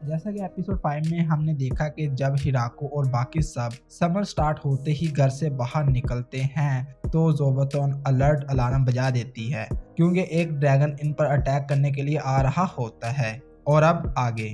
जैसा कि एपिसोड 5 में हमने देखा कि जब हिराको और बाकी सब समर स्टार्ट होते ही घर से बाहर निकलते हैं तो जोबोटोन अलर्ट अलार्म बजा देती है क्योंकि एक ड्रैगन इन पर अटैक करने के लिए आ रहा होता है। और अब आगे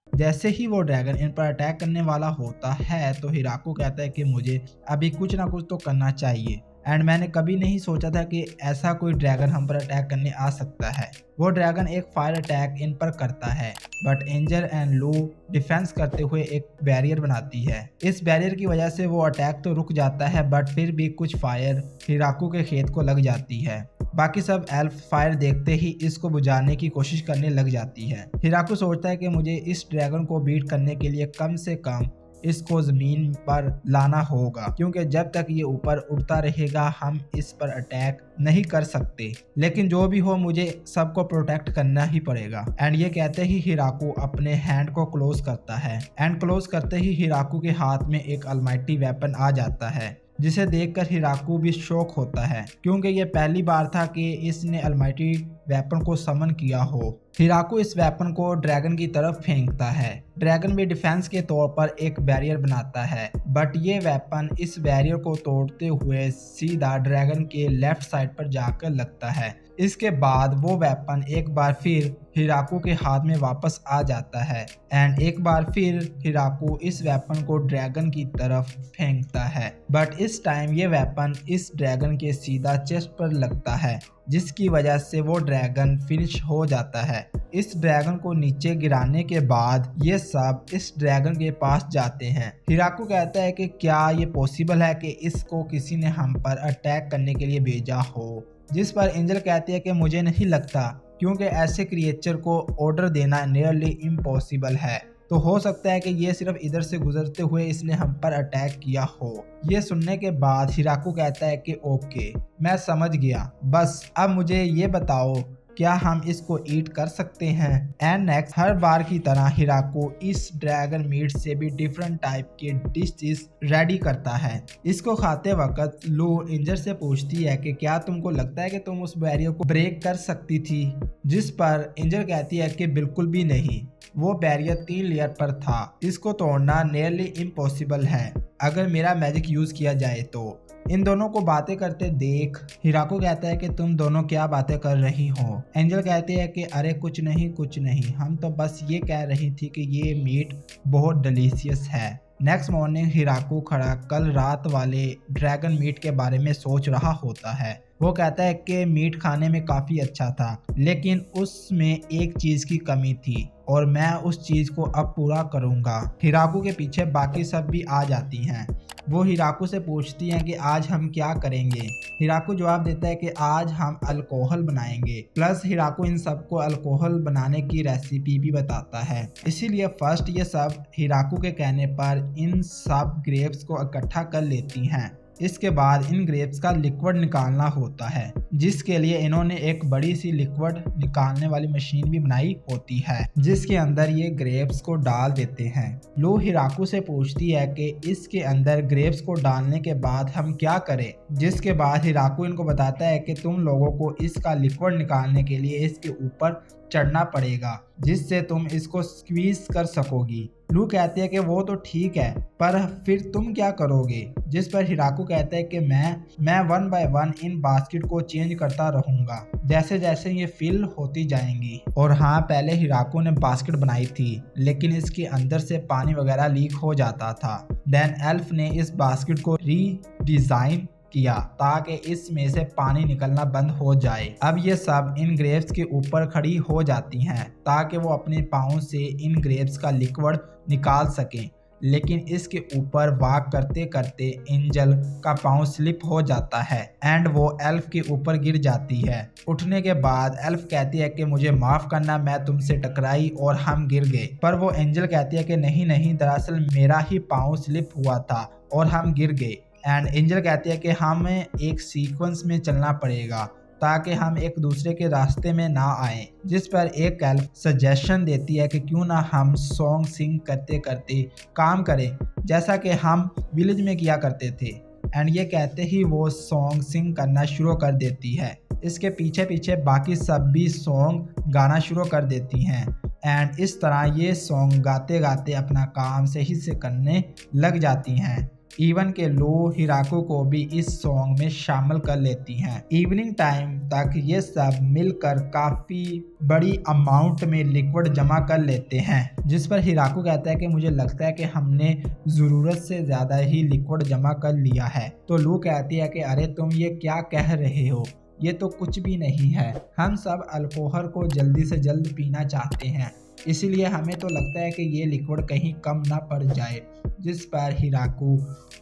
जैसे ही वो ड्रैगन इन पर अटैक करने वाला होता है तो हिराको कहता है कि मुझे अभी कुछ ना कुछ तो करना चाहिए एंड मैंने कभी नहीं सोचा था कि ऐसा कोई ड्रैगन हम पर अटैक करने आ सकता है। वो ड्रैगन एक फायर अटैक इन पर करता है बट एंजल एंड लू डिफेंस करते हुए एक बैरियर बनाती है। इस बैरियर की वजह से वो अटैक तो रुक जाता है बट फिर भी कुछ फायर हिराको के खेत को लग जाती है। बाकी सब एल्फ फायर देखते ही इसको बुझाने की कोशिश करने लग जाती है। हिराको सोचता है कि मुझे इस ड्रैगन को बीट करने के लिए कम से कम इसको जमीन पर लाना होगा क्योंकि जब तक ये ऊपर उड़ता रहेगा हम इस पर अटैक नहीं कर सकते। लेकिन जो भी हो मुझे सबको प्रोटेक्ट करना ही पड़ेगा। एंड ये कहते ही हिराको अपने हैंड को क्लोज करता है एंड क्लोज करते ही हिराको के हाथ में एक अलमाइटी वेपन आ जाता है जिसे देखकर हिराको भी शॉक होता है क्योंकि ये पहली बार था कि इसने अलमाइटी वेपन को समन किया हो। हिराको इस वेपन को ड्रैगन की तरफ फेंकता है। ड्रैगन भी डिफेंस के तौर पर एक बैरियर बनाता है बट ये वेपन इस बैरियर को तोड़ते हुए सीधा ड्रैगन के लेफ्ट साइड पर जाकर लगता है। इसके बाद वो वेपन एक बार फिर हिराको के हाथ में वापस आ जाता है एंड एक बार फिर हिराको इस वेपन को ड्रैगन की तरफ फेंकता है बट इस टाइम ये वेपन इस ड्रैगन के सीधा चेस्ट पर लगता है जिसकी वजह से वो ड्रैगन फिनिश हो जाता है। इस ड्रैगन को नीचे गिराने के बाद ये सब इस ड्रैगन के पास जाते हैं। हिराको कहता है कि क्या ये पॉसिबल है कि इसको किसी ने हम पर अटैक करने के लिए भेजा हो, जिस पर एंजल कहती है कि मुझे नहीं लगता क्योंकि ऐसे क्रिएचर को ऑर्डर देना नियरली इम्पॉसिबल है, तो हो सकता है कि ये सिर्फ इधर से गुजरते हुए इसने हम पर अटैक किया हो। ये सुनने के बाद हिराको कहता है कि ओके मैं समझ गया, बस अब मुझे ये बताओ क्या हम इसको ईट कर सकते हैं। एंड नेक्स्ट हर बार की तरह हिराको इस ड्रैगन मीट से भी डिफरेंट टाइप के डिशेस रेडी करता है। इसको खाते वक्त लू एंजल से पूछती है कि क्या तुमको लगता है कि तुम उस बैरियर को ब्रेक कर सकती थी, जिस पर एंजल कहती है कि बिल्कुल भी नहीं, वो बैरियर 3 लेयर पर था, इसको तोड़ना नियरली इम्पॉसिबल है अगर मेरा मैजिक यूज किया जाए तो। इन दोनों को बातें करते देख हिराको कहता है कि तुम दोनों क्या बातें कर रही हो। एंजल कहते हैं कि अरे कुछ नहीं, हम तो बस ये कह रही थी कि ये मीट बहुत डिलीशियस है। नेक्स्ट मॉर्निंग हिराको खड़ा कल रात वाले ड्रैगन मीट के बारे में सोच रहा होता है। वो कहता है कि मीट खाने में काफ़ी अच्छा था लेकिन उसमें एक चीज़ की कमी थी और मैं उस चीज़ को अब पूरा करूँगा। हिराको के पीछे बाकी सब भी आ जाती हैं। वो हिराको से पूछती हैं कि आज हम क्या करेंगे। हिराको जवाब देता है कि आज हम अल्कोहल बनाएंगे। प्लस हिराको इन सबको अल्कोहल बनाने की रेसिपी भी बताता है। इसीलिए फर्स्ट ये सब हिराको के कहने पर इन सब ग्रेप्स को इकट्ठा कर लेती हैं। इसके बाद इन ग्रेप्स का लिक्विड निकालना होता है जिसके लिए इन्होंने एक बड़ी सी लिक्विड निकालने वाली मशीन भी बनाई होती है जिसके अंदर ये ग्रेप्स को डाल देते हैं। लू हिराको से पूछती है कि इसके अंदर ग्रेप्स को डालने के बाद हम क्या करें, जिसके बाद हिराको इनको बताता है कि तुम लोगों को इसका लिक्विड निकालने के लिए इसके ऊपर चढ़ना पड़ेगा जिससे तुम इसको स्क्वीज कर सकोगी। लू कहती है कि वो तो ठीक है पर फिर तुम क्या करोगे, जिस पर हिराको कहता है कि मैं 1 बाय 1 इन बास्केट को चेंज करता रहूंगा जैसे जैसे ये फिल होती जाएंगी। और हाँ पहले हिराको ने बास्केट बनाई थी लेकिन इसके अंदर से पानी वगैरह लीक हो जाता था। देन एल्फ ने इस बास्केट को रीडिजाइन किया ताकि इसमें से पानी निकलना बंद हो जाए। अब ये सब इन ग्रेप्स के ऊपर खड़ी हो जाती हैं ताकि वो अपने पाँव से इन ग्रेप्स का लिक्विड निकाल सकें, लेकिन इसके ऊपर वॉक करते करते एंजल का पाँव स्लिप हो जाता है एंड वो एल्फ के ऊपर गिर जाती है। उठने के बाद एल्फ कहती है कि मुझे माफ करना, मैं तुमसे टकराई और हम गिर गए। पर वो एंजल कहती है कि नहीं दरअसल मेरा ही पाँव स्लिप हुआ था और हम गिर गए। एंड एंजल कहती है कि हमें एक सीक्वेंस में चलना पड़ेगा ताकि हम एक दूसरे के रास्ते में ना आए, जिस पर एक एल्फ सजेशन देती है कि क्यों ना हम सॉन्ग सिंग करते करते काम करें जैसा कि हम विलेज में किया करते थे। एंड ये कहते ही वो सॉन्ग सिंग करना शुरू कर देती है। इसके पीछे पीछे बाकी सब भी सॉन्ग गाना शुरू कर देती हैं एंड इस तरह ये सॉन्ग गाते गाते अपना काम सही से करने लग जाती हैं। इवन के लो हिराको को भी इस सॉन्ग में शामिल कर लेती हैं। इवनिंग टाइम तक ये सब मिलकर काफ़ी बड़ी अमाउंट में लिक्विड जमा कर लेते हैं, जिस पर हिराको कहता है कि मुझे लगता है कि हमने ज़रूरत से ज़्यादा ही लिक्विड जमा कर लिया है। तो लू कहती है कि अरे तुम ये क्या कह रहे हो, ये तो कुछ भी नहीं है, हम सब अल्कोहल को जल्दी से जल्द पीना चाहते हैं, इसीलिए हमें तो लगता है कि ये लिक्विड कहीं कम ना पड़ जाए। जिस पर हिराको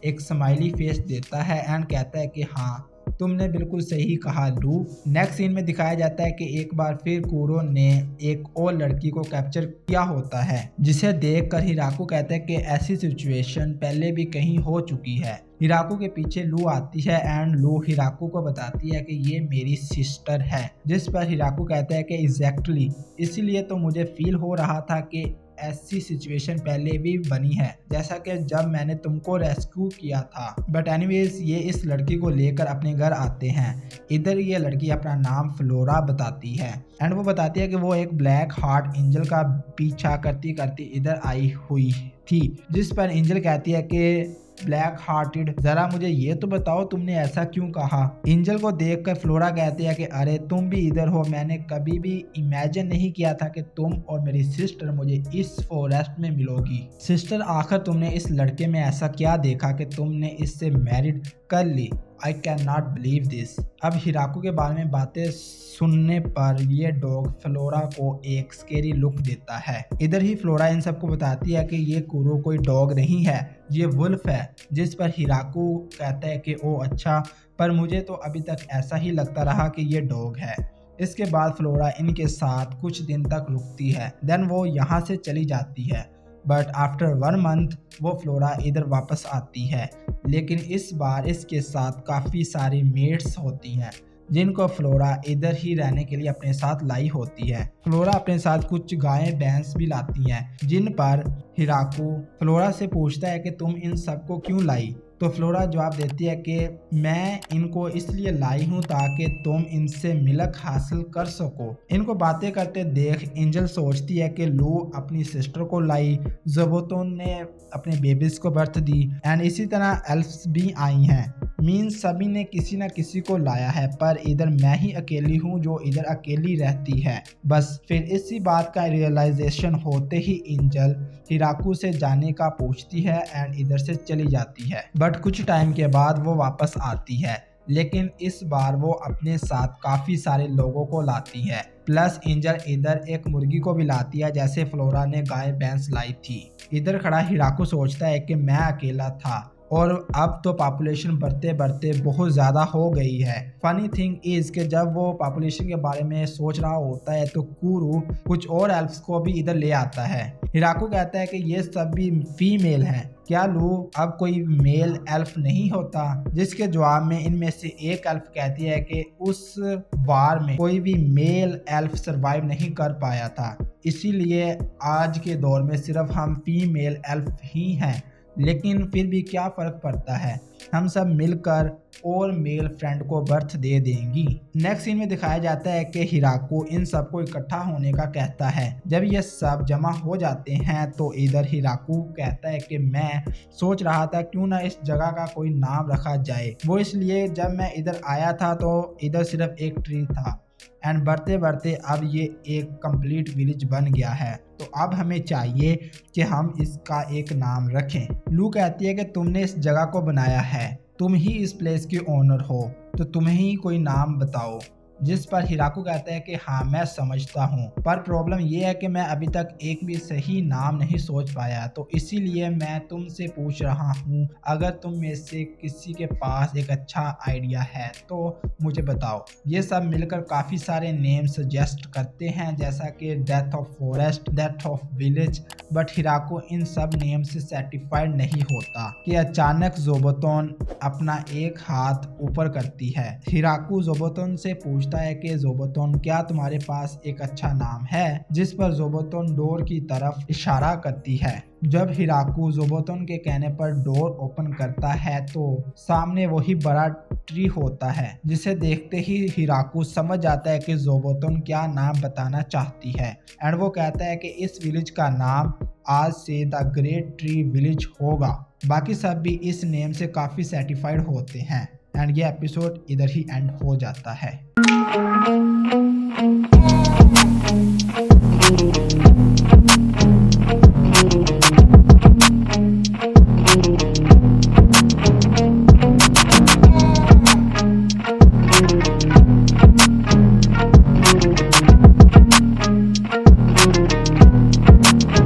एक स्माइली फेस देता है एंड कहता है कि हाँ तुमने बिल्कुल सही कहा लू। नेक्स्ट सीन में दिखाया जाता है कि एक बार फिर कुरो ने एक और लड़की को कैप्चर किया होता है, जिसे देखकर हिराको कहता है कि ऐसी सिचुएशन पहले भी कहीं हो चुकी है। हिराको के पीछे लू आती है एंड लू हिराको को बताती है कि ये मेरी सिस्टर है, जिस पर हिराको कहता है कि एग्जैक्टली इसीलिए तो मुझे फील हो रहा था कि ऐसी सिचुएशन पहले भी बनी है, जैसा कि जब मैंने तुमको रेस्क्यू किया था। बट एनीवेज ये इस लड़की को लेकर अपने घर आते हैं। इधर ये लड़की अपना नाम फ्लोरा बताती है एंड वो बताती है कि वो एक ब्लैक हार्ट एंजल का पीछा करती करती इधर आई हुई थी, जिस पर एंजल कहती है कि ब्लैक हार्टेड जरा मुझे ये तो बताओ तुमने ऐसा क्यों कहा। एंजल को देखकर फ्लोरा कहती है कि अरे तुम भी इधर हो, मैंने कभी भी इमेजिन नहीं किया था कि तुम और मेरी सिस्टर मुझे इस फॉरेस्ट में मिलोगी। सिस्टर आखिर तुमने इस लड़के में ऐसा क्या देखा कि तुमने इससे मैरिड कर ली। I can not believe this. अब हिराको के बारे में बातें सुनने पर ये डॉग फ्लोरा को एक स्केरी लुक देता है। इधर ही फ्लोरा इन सबको बताती है कि ये कुरो कोई डॉग नहीं है, ये वुल्फ है, जिस पर हिराको कहता है कि ओ अच्छा, पर मुझे तो अभी तक ऐसा ही लगता रहा कि ये डॉग है। इसके बाद फ्लोरा इनके साथ कुछ दिन तक रुकती है, देन वो यहाँ से चली जाती है। बट आफ्टर 1 मंथ वो फ्लोरा इधर वापस आती है, लेकिन इस बार इसके साथ काफ़ी सारी मेट्स होती हैं, जिनको फ्लोरा इधर ही रहने के लिए अपने साथ लाई होती है। फ्लोरा अपने साथ कुछ गायें भैंस भी लाती हैं, जिन पर हिराको फ्लोरा से पूछता है कि तुम इन सबको क्यों लाई। तो फ्लोरा जवाब देती है कि मैं इनको इसलिए लाई हूँ ताकि तुम इनसे मिल्क हासिल कर सको। इनको बातें करते देख एंजल सोचती है कि लू अपनी सिस्टर को लाई, ज़बोतोन ने अपने बेबीज को बर्थ दी एंड इसी तरह एल्फ्स भी आई हैं। मीन्स सभी ने किसी न किसी को लाया है, पर इधर मैं ही अकेली हूँ जो इधर अकेली रहती है। बस फिर इसी बात का रियलाइजेशन होते ही एंजल हिराको से जाने का पूछती है एंड इधर से चली जाती है। बट कुछ टाइम के बाद वो वापस आती है, लेकिन इस बार वो अपने साथ काफ़ी सारे लोगों को लाती है। प्लस एंजल इधर एक मुर्गी को भी लाती है, जैसे फ्लोरा ने गाय भैंस लाई थी। इधर खड़ा हिराको सोचता है कि मैं अकेला था और अब तो पॉपुलेशन बढ़ते बढ़ते बहुत ज़्यादा हो गई है। फनी थिंग इज़ कि जब वो पॉपुलेशन के बारे में सोच रहा होता है तो कुरो कुछ और एल्फ्स को भी इधर ले आता है। हिराको कहता है कि ये सब भी फीमेल हैं, क्या लू अब कोई मेल एल्फ नहीं होता। जिसके जवाब में इनमें से एक एल्फ कहती है कि उस वार में कोई भी मेल एल्फ सरवाइव नहीं कर पाया था, इसीलिए आज के दौर में सिर्फ हम फीमेल एल्फ ही हैं। लेकिन फिर भी क्या फ़र्क पड़ता है, हम सब मिलकर और मेल फ्रेंड को बर्थ दे देंगी। नेक्स्ट सीन में दिखाया जाता है कि हिराको इन सबको इकट्ठा होने का कहता है। जब ये सब जमा हो जाते हैं तो इधर हिराको कहता है कि मैं सोच रहा था क्यों ना इस जगह का कोई नाम रखा जाए। वो इसलिए जब मैं इधर आया था तो इधर सिर्फ एक ट्री था एंड बढ़ते बढ़ते अब ये एक कंप्लीट विलेज बन गया है, तो अब हमें चाहिए कि हम इसका एक नाम रखें। लू कहती है कि तुमने इस जगह को बनाया है, तुम ही इस प्लेस के ओनर हो, तो तुम्हें ही कोई नाम बताओ। जिस पर हिराको कहता है कि हाँ मैं समझता हूँ, पर प्रॉब्लम ये है कि मैं अभी तक एक भी सही नाम नहीं सोच पाया, तो इसीलिए मैं तुमसे पूछ रहा हूँ, अगर तुम में से किसी के पास एक अच्छा आइडिया है तो मुझे बताओ। ये सब मिलकर काफ़ी सारे नेम सजेस्ट करते हैं, जैसा कि death of forest, death of village, but हिराको इन सब नेम से सेटिस्फाइड नहीं होता कि अचानक ज़ोबोतोन अपना एक हाथ ऊपर करती है। हिराको ज़ोबोतोन से पूछती पूछता है कि ज़ोबोतोन क्या तुम्हारे पास एक अच्छा नाम है, जिस पर ज़ोबोतोन डोर की तरफ इशारा करती है। जब हिराकू ज़ोबोतोन के कहने पर डोर ओपन करता है तो सामने वही बड़ा ट्री होता है, जिसे देखते ही हिराकू समझ जाता है कि ज़ोबोतोन क्या नाम बताना चाहती है। एंड वो कहता है कि इस विलेज का नाम आज से द ग्रेट ट्री विलेज होगा। बाकी सब भी इस नेम से काफ़ी सेटिस्फाइड होते हैं एंड ये एपिसोड इधर ही एंड हो जाता है।